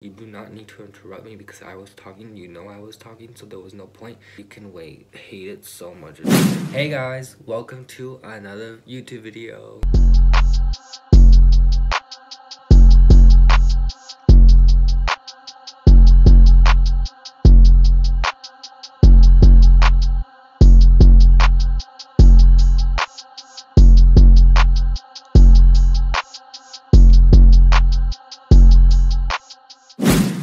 You do not need to interrupt me because I was talking. You know I was talking, so there was no point. You can wait. Hate it so much. Hey guys, welcome to another YouTube video.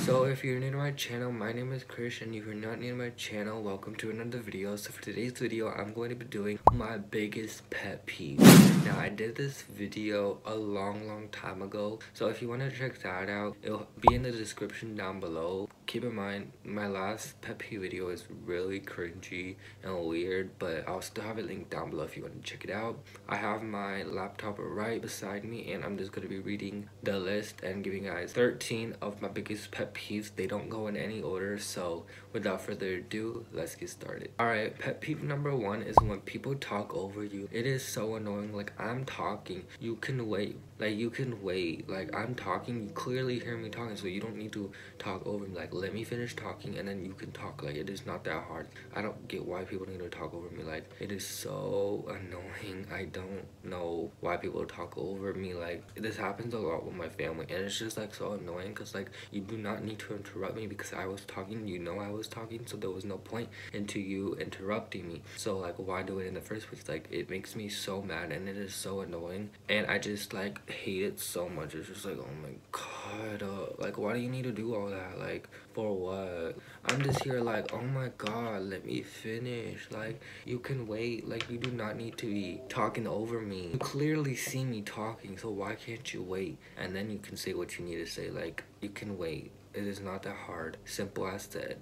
So if you're new to my channel, my name is Krish, and if you're not new to my channel, welcome to another video. So for today's video, I'm going to be doing my biggest pet peeve. Now I did this video a long time ago, so if you want to check that out, it'll be in the description down below. Keep in mind, my last pet peeve video is really cringy and weird, but I'll still have it linked down below if you want to check it out. I have my laptop right beside me, and I'm just going to be reading the list and giving you guys 13 of my biggest pet peeves. They don't go in any order, so without further ado, let's get started. Alright, pet peeve number 1 is when people talk over you. It is so annoying. Like, I'm talking, you can wait. Like, I'm talking, you clearly hear me talking, so you don't need to talk over me. Like, let me finish talking and then you can talk. Like, it is not that hard. I don't get why people need to talk over me. Like, it is so annoying. I don't know why people talk over me. Like, this happens a lot with my family, and it's just like so annoying because like you do not need to interrupt me because I was talking. You know I was talking, so there was no point into you interrupting me. So like, why do it in the first place? Like, it makes me so mad and it is so annoying, and I just like hate it so much. It's just like, oh my god, like, why do you need to do all that? Like, for what? I'm just here like, oh my god, let me finish. Like, you can wait. Like, you do not need to be talking over me. You clearly see me talking, so why can't you wait? And then you can say what you need to say. Like, you can wait. It is not that hard. Simple as that.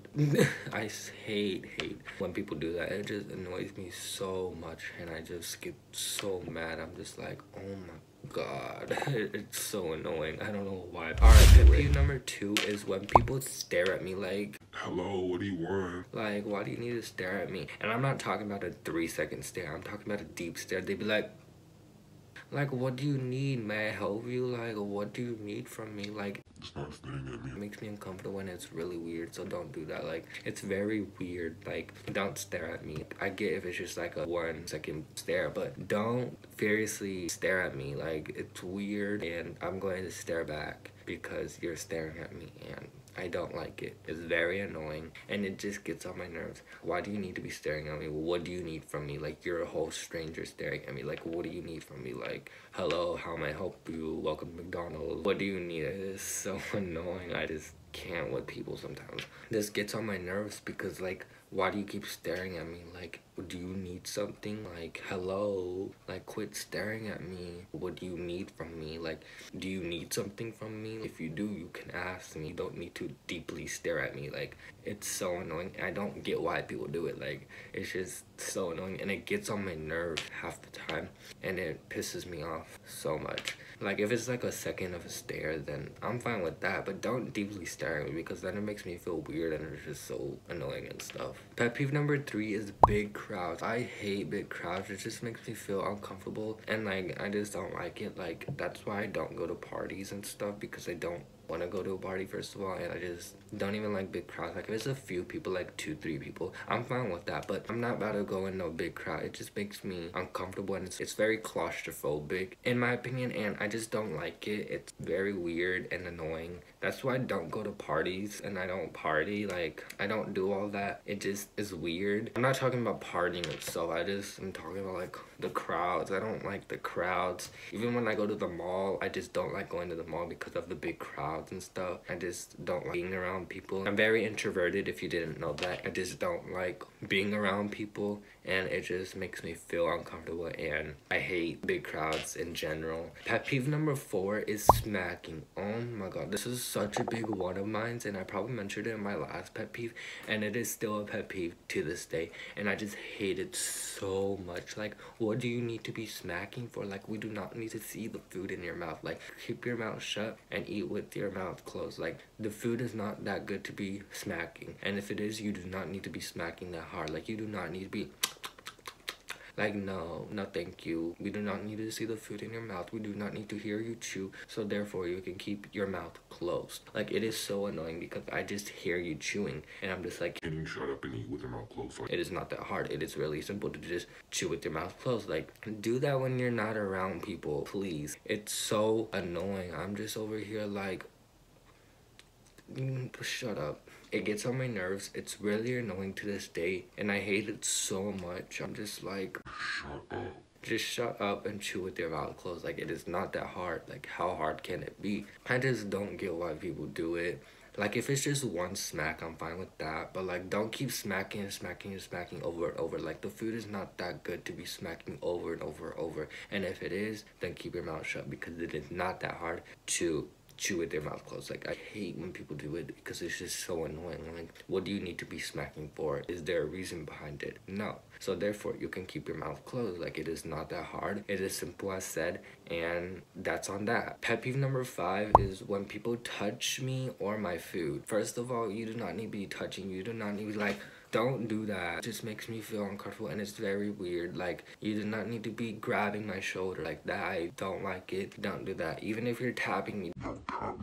I hate when people do that. It just annoys me so much, and I just get so mad. I'm just like, oh my god, it's so annoying. I don't know why. Alright, pet peeve number 2 is when people stare at me like, hello, what do you want? like, why do you need to stare at me? And I'm not talking about a 3-second stare. I'm talking about a deep stare. They'd be like, what do you need? May I help you? Like, what do you need from me? Like, Stop staring at me. it makes me uncomfortable and it's really weird, so don't do that. Like, it's very weird. Like, don't stare at me. I get if it's just like a 1-second stare, but don't furiously stare at me. Like, it's weird, and I'm going to stare back because you're staring at me, and I don't like it. It's very annoying, and it just gets on my nerves. Why do you need to be staring at me? What do you need from me? Like, you're a whole stranger staring at me. Like, what do you need from me? Like, hello, how may I help you? Welcome to McDonald's. What do you need? It is so annoying. I just can't with people sometimes. This gets on my nerves because, like, why do you keep staring at me? Like, do you need something? Like, hello? Like, quit staring at me. What do you need from me? Like, do you need something from me? If you do, you can ask me. You don't need to deeply stare at me. Like, it's so annoying. I don't get why people do it. Like, it's just so annoying, and it gets on my nerves half the time, and it pisses me off so much. Like, if it's like a second of a stare, then I'm fine with that, but don't deeply stare at me because then it makes me feel weird and it's just so annoying and stuff. Pet peeve number 3 is big crowds. I hate big crowds. It just makes me feel uncomfortable, and like, I just don't like it. Like, that's why I don't go to parties and stuff, because I don't want to go to a party, first of all, and I just don't even like big crowds. Like, if it's a few people, like 2-3 people, I'm fine with that, but I'm not about to go in no big crowd. It just makes me uncomfortable, and it's very claustrophobic in my opinion, and I just don't like it. It's very weird and annoying. That's why I don't go to parties, and I don't party. Like, I don't do all that. It just is weird. I'm not talking about partying itself. I'm talking about like the crowds. I don't like the crowds. Even when I go to the mall, I just don't like going to the mall because of the big crowds and stuff. I just don't like being around people. I'm very introverted, if you didn't know that. I just don't like being around people, and it just makes me feel uncomfortable, and I hate big crowds in general. Pet peeve number 4 is smacking. Oh my god, this is such a big one of mine, and I probably mentioned it in my last pet peeve, and it is still a pet peeve to this day, and I just hate it so much. Like, what do you need to be smacking for? Like, we do not need to see the food in your mouth. Like, keep your mouth shut and eat with your mouth closed. Like, the food is not that good to be smacking, and if it is, you do not need to be smacking that hard. Like, you do not need to be Like, no, thank you. We do not need to see the food in your mouth. We do not need to hear you chew. So therefore, you can keep your mouth closed. Like, it is so annoying because I just hear you chewing, and I'm just like, Can you shut up and eat with your mouth closed? it is not that hard. It is really simple to just chew with your mouth closed. Like, do that when you're not around people, please. It's so annoying. I'm just over here like, shut up. It gets on my nerves. It's really annoying to this day, and I hate it so much. I'm just like, Shut up. just shut up and chew with your mouth closed. Like, it is not that hard. Like, how hard can it be? I just don't get why people do it. Like, if it's just one smack, I'm fine with that. But, like, don't keep smacking and smacking and smacking over and over. Like, the food is not that good to be smacking over and over and over. And if it is, then keep your mouth shut, because it is not that hard to chew with their mouth closed. Like, I hate when people do it because it's just so annoying. Like, what do you need to be smacking for? Is there a reason behind it? No. So therefore, you can keep your mouth closed. Like, it is not that hard. It is simple as said, and that's on that. Pet peeve number 5 is when people touch me or my food. First of all, you do not need to be touching. You do not need to be like, don't do that. It just makes me feel uncomfortable, and it's very weird. Like, you do not need to be grabbing my shoulder like that. I don't like it. Don't do that. Even if you're tapping me,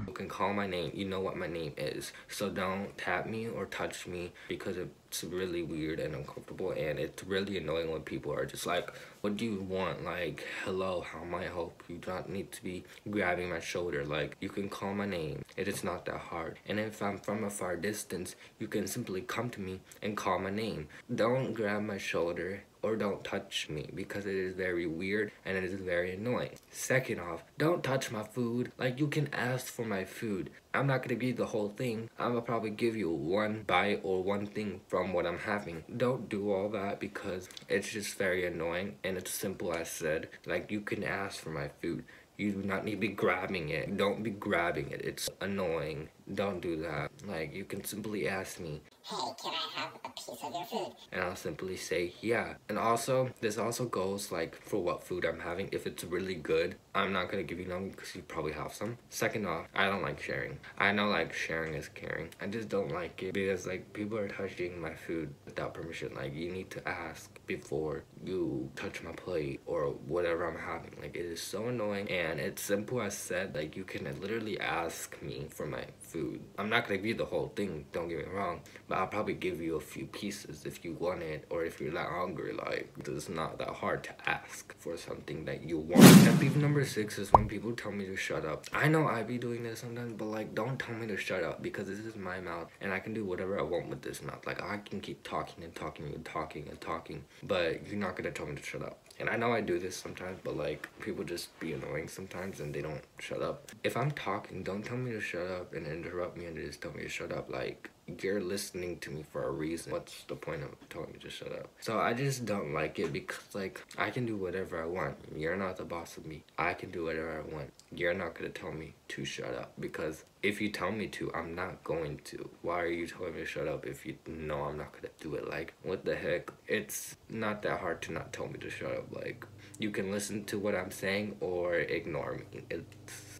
you can call my name. You know what my name is. So don't tap me or touch me, because it's really weird and uncomfortable, and it's really annoying when people are just like, what do you want? Like, hello, how may I help? You don't need to be grabbing my shoulder. Like, you can call my name. It is not that hard. And if I'm from a far distance, you can simply come to me and call my name. Don't grab my shoulder or don't touch me, because it is very weird and it is very annoying. Second off, don't touch my food. Like, you can ask for my food. I'm not gonna give you the whole thing. I'm gonna probably give you one bite or one thing from what I'm having. Don't do all that, because it's just very annoying, and it's simple as said. Like, you can ask for my food. You do not need to be grabbing it. Don't be grabbing it. It's annoying. Don't do that. Like, you can simply ask me, hey, can I have a piece of your food? and I'll simply say yeah. And also, this also goes like for what food I'm having. If it's really good, I'm not gonna give you none because you probably have some. Second off, I don't like sharing. I know, like, sharing is caring. I just don't like it because, like, people are touching my food without permission. Like, you need to ask before you touch my plate or whatever I'm having. Like, it is so annoying, and it's simple as said. Like, you can literally ask me for my food. I'm not gonna give you the whole thing, don't get me wrong, but I'll probably give you a few pieces if you want it, or if you're that hungry. Like, it's not that hard to ask for something that you want. Pet peeve number 6 is when people tell me to shut up. I know I be doing this sometimes, but, like, don't tell me to shut up, because this is my mouth and I can do whatever I want with this mouth. Like, I can keep talking and talking and talking and talking, but you're not gonna tell me to shut up. And I know I do this sometimes, but, like, people just be annoying sometimes and they don't shut up. If I'm talking, don't tell me to shut up and interrupt me and just tell me to shut up. Like, you're listening to me for a reason. What's the point of telling me to shut up? So I just don't like it, because, like, I can do whatever I want. You're not the boss of me. I can do whatever I want. You're not gonna tell me to shut up, because if you tell me to, I'm not going to. Why are you telling me to shut up if you know I'm not gonna do it? Like, what the heck? It's not that hard to not tell me to shut up. Like, you can listen to what I'm saying or ignore me. It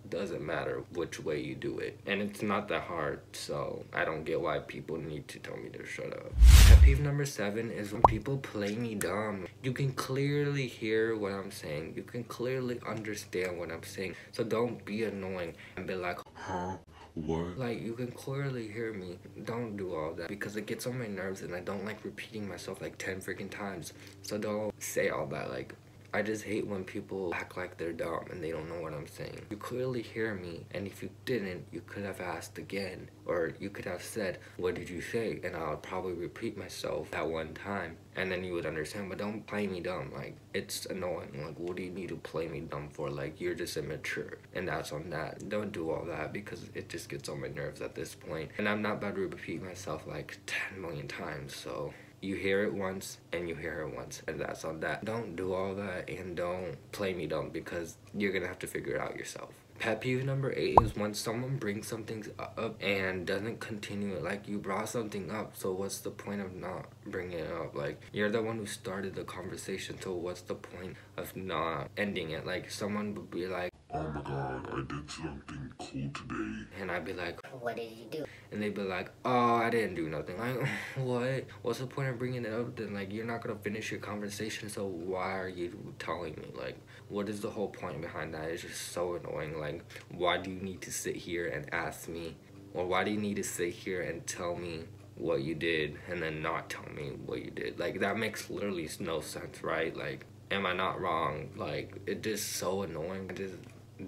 doesn't matter which way you do it. And it's not that hard, so I don't get why people need to tell me to shut up. Pet peeve number 7 is when people play me dumb. You can clearly hear what I'm saying. You can clearly understand what I'm saying. So don't be annoying and be like, Huh? What? like, you can clearly hear me. Don't do all that, because it gets on my nerves, and I don't like repeating myself like 10 freaking times. So don't say all that. Like, I just hate when people act like they're dumb and they don't know what I'm saying. You clearly hear me, and if you didn't, you could have asked again, or you could have said, what did you say? And I'll probably repeat myself that one time, and then you would understand. But don't play me dumb. Like, it's annoying. Like, what do you need to play me dumb for? Like, you're just immature, and that's on that. Don't do all that, because it just gets on my nerves at this point. And I'm not about to repeat myself like 10 million times, so you hear it once and you hear it once, and that's on that. Don't do all that, and don't play me dumb, because you're gonna have to figure it out yourself. Pet peeve number 8 is when someone brings something up and doesn't continue it. Like, you brought something up, so what's the point of not bringing it up? Like, you're the one who started the conversation, so what's the point of not ending it? Like, someone would be like, Oh oh my god, I did something cool today. And I'd be like, What did you do? and they'd be like, oh, I didn't do nothing. Like, what? What's the point of bringing it up then? Like, you're not gonna finish your conversation, so why are you telling me? Like, what is the whole point behind that? It's just so annoying. Like, why do you need to sit here and ask me? Or why do you need to sit here and tell me what you did and then not tell me what you did? Like, that makes literally no sense, right? Like, am I not wrong? Like, it's just so annoying. I just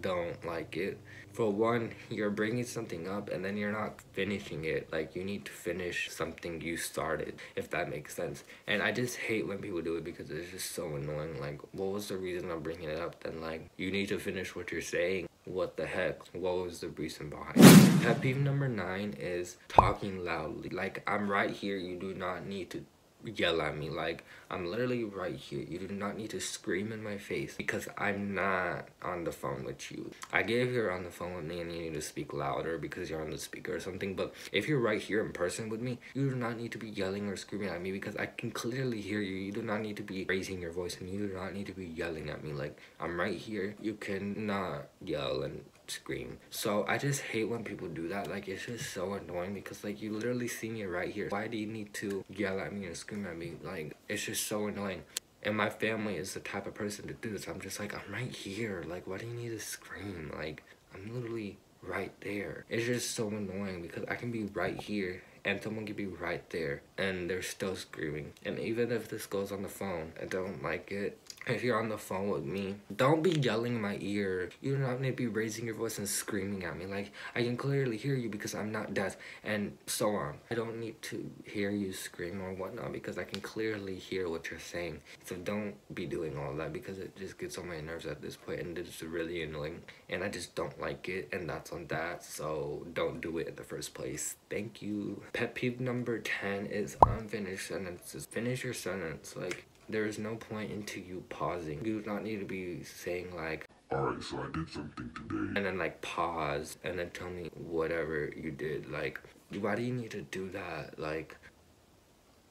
don't like it. For one, you're bringing something up and then you're not finishing it. Like, you need to finish something you started, if that makes sense. And I just hate when people do it because it's just so annoying. Like, what was the reason of bringing it up? Then, like, you need to finish what you're saying. What the heck? What was the reason behind it? Pet peeve number 9 is talking loudly. Like, I'm right here. You do not need to yell at me. Like, I'm literally right here. You do not need to scream in my face because I'm not on the phone with you. I get if you're on the phone with me and you need to speak louder because you're on the speaker or something, but if you're right here in person with me, you do not need to be yelling or screaming at me because I can clearly hear you. You do not need to be raising your voice and you do not need to be yelling at me. Like, I'm right here. You cannot yell and scream. So I just hate when people do that. Like, it's just so annoying because, like, you literally see me right here. Why do you need to yell at me and scream at me? Like, it's just so annoying. And my family is the type of person to do this. I'm just like, I'm right here. Like, why do you need to scream? Like, I'm literally right there. It's just so annoying because I can be right here and someone can be right there and they're still screaming. And even if this goes on the phone, I don't like it. If you're on the phone with me, don't be yelling in my ear. You do not need to be raising your voice and screaming at me. Like, I can clearly hear you because I'm not deaf and so on. I don't need to hear you scream or whatnot because I can clearly hear what you're saying. So don't be doing all that because it just gets on my nerves at this point and it's really annoying. And I just don't like it and that's on that. So don't do it in the first place. Thank you. Pet peeve number 10 is unfinished sentences. Finish your sentence. Like, there is no point into you pausing. You do not need to be saying like, Alright, so I did something today. and then like pause and then tell me whatever you did. Like, why do you need to do that? Like,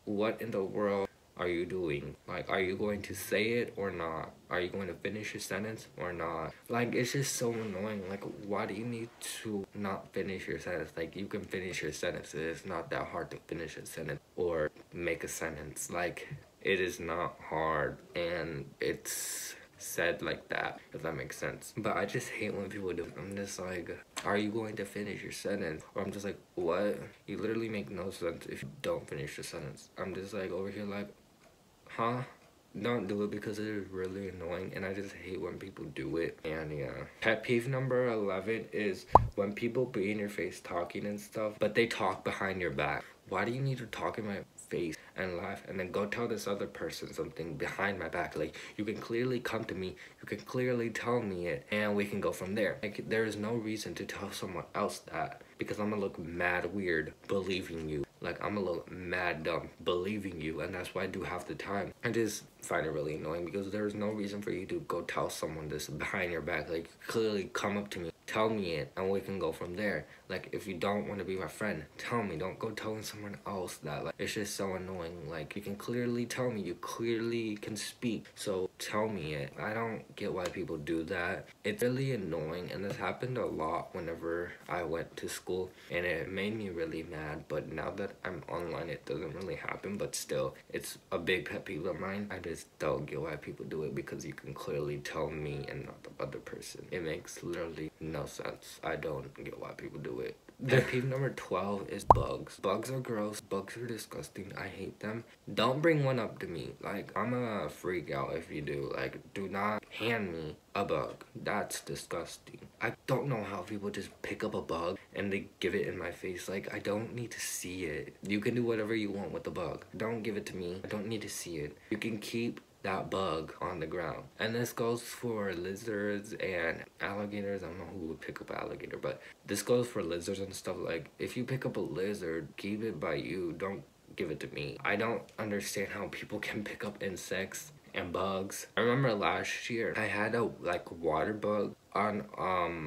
what in the world are you doing? Like, are you going to say it or not? Are you going to finish your sentence or not? Like, it's just so annoying. Like, why do you need to not finish your sentence? Like, you can finish your sentence. It's not that hard to finish a sentence or make a sentence. Like, it is not hard and it's said like that, if that makes sense. But I just hate when people do it. I'm just like, are you going to finish your sentence? Or I'm just like, what? You literally make no sense if you don't finish your sentence. I'm just like over here like, huh? Don't do it because it is really annoying and I just hate when people do it. And yeah. Pet peeve number 11 is when people be in your face talking and stuff, but they talk behind your back. Why do you need to talk in my face and laugh and then go tell this other person something behind my back? Like, you can clearly come to me, you can clearly tell me it, and we can go from there. Like, there is no reason to tell someone else that because I'm gonna look mad weird believing you. Like, I'm gonna look mad dumb believing you, and that's why I do half the time. I just find it really annoying because there's no reason for you to go tell someone this behind your back. Like, clearly come up to me, tell me it, and we can go from there. Like, if you don't want to be my friend, tell me. Don't go telling someone else that. Like, it's just so annoying. Like, you can clearly tell me. You clearly can speak. So tell me it. I don't get why people do that. It's really annoying, and this happened a lot whenever I went to school, and it made me really mad. But now that I'm online, it doesn't really happen, but still, it's a big pet peeve of mine. I just don't get why people do it because you can clearly tell me and not the other person. It makes literally no sense. I don't get why people do it. Pet peeve number 12 is bugs. Bugs are gross. Bugs are disgusting. I hate them. Don't bring one up to me. Like, I'm a freak out if you do. Like, do not hand me a bug. That's disgusting. I don't know how people just pick up a bug and they give it in my face. Like, I don't need to see it. You can do whatever you want with the bug. Don't give it to me. I don't need to see it. You can keep that bug on the ground. And this goes for lizards and alligators. I don't know who would pick up an alligator, but this goes for lizards and stuff. Like, if you pick up a lizard, keep it by you. Don't give it to me. I don't understand how people can pick up insects and bugs. I remember last year I had a water bug on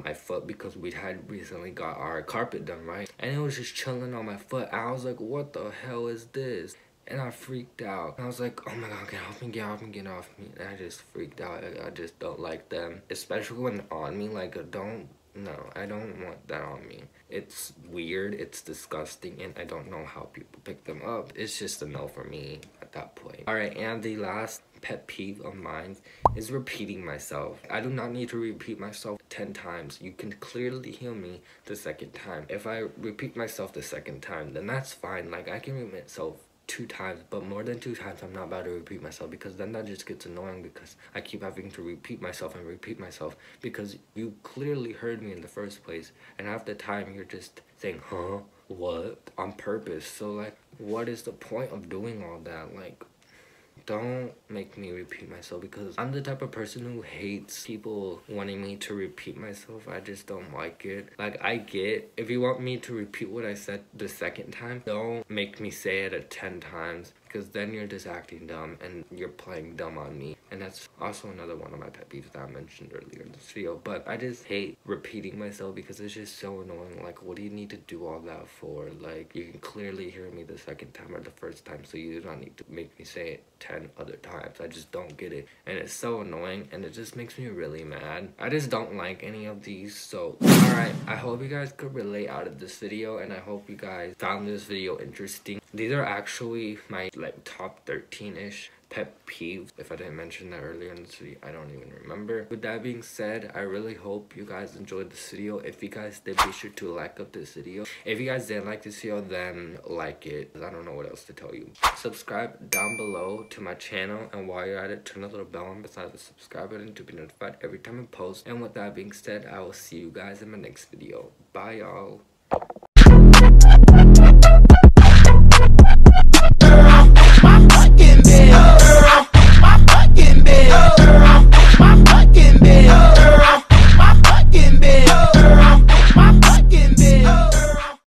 my foot because we had recently got our carpet done, right? And it was just chilling on my foot. I was like, what the hell is this? And I freaked out. I was like, oh my god, get off me, get off me, get off me. And I just freaked out. I just don't like them. Especially when they're on me. Like, no, I don't want that on me. It's weird, it's disgusting, and I don't know how people pick them up. It's just a no for me at that point. Alright, and the last pet peeve of mine is repeating myself. I do not need to repeat myself 10 times. You can clearly hear me the second time. If I repeat myself the second time, then that's fine. Like, I can repeat myself 2 times, but more than 2 times I'm not about to repeat myself, because then that just gets annoying, because I keep having to repeat myself and repeat myself, because you clearly heard me in the first place, and half the time you're just saying, huh, what, on purpose. So like, what is the point of doing all that? Like, don't make me repeat myself, because I'm the type of person who hates people wanting me to repeat myself. I just don't like it. Like, I get if you want me to repeat what I said the second time, don't make me say it 10 times, because then you're just acting dumb and you're playing dumb on me. And that's also another one of my pet peeves that I mentioned earlier in this video. But I just hate repeating myself, because it's just so annoying. Like, what do you need to do all that for? Like, you can clearly hear me the second time or the first time, so you do not need to make me say it 10 other times. I just don't get it, and it's so annoying, and it just makes me really mad. I just don't like any of these. So alright, I hope you guys could relate out of this video, and I hope you guys found this video interesting. These are actually my like top 13-ish pet peeves. If I didn't mention that earlier in this video, I don't even remember. With that being said, I really hope you guys enjoyed this video. If you guys did, be sure to like up this video. If you guys didn't like this video, then like it. I don't know what else to tell you. Subscribe down below to my channel, and while you're at it, turn the little bell on beside the subscribe button to be notified every time I post. And with that being said, I will see you guys in my next video. Bye, y'all.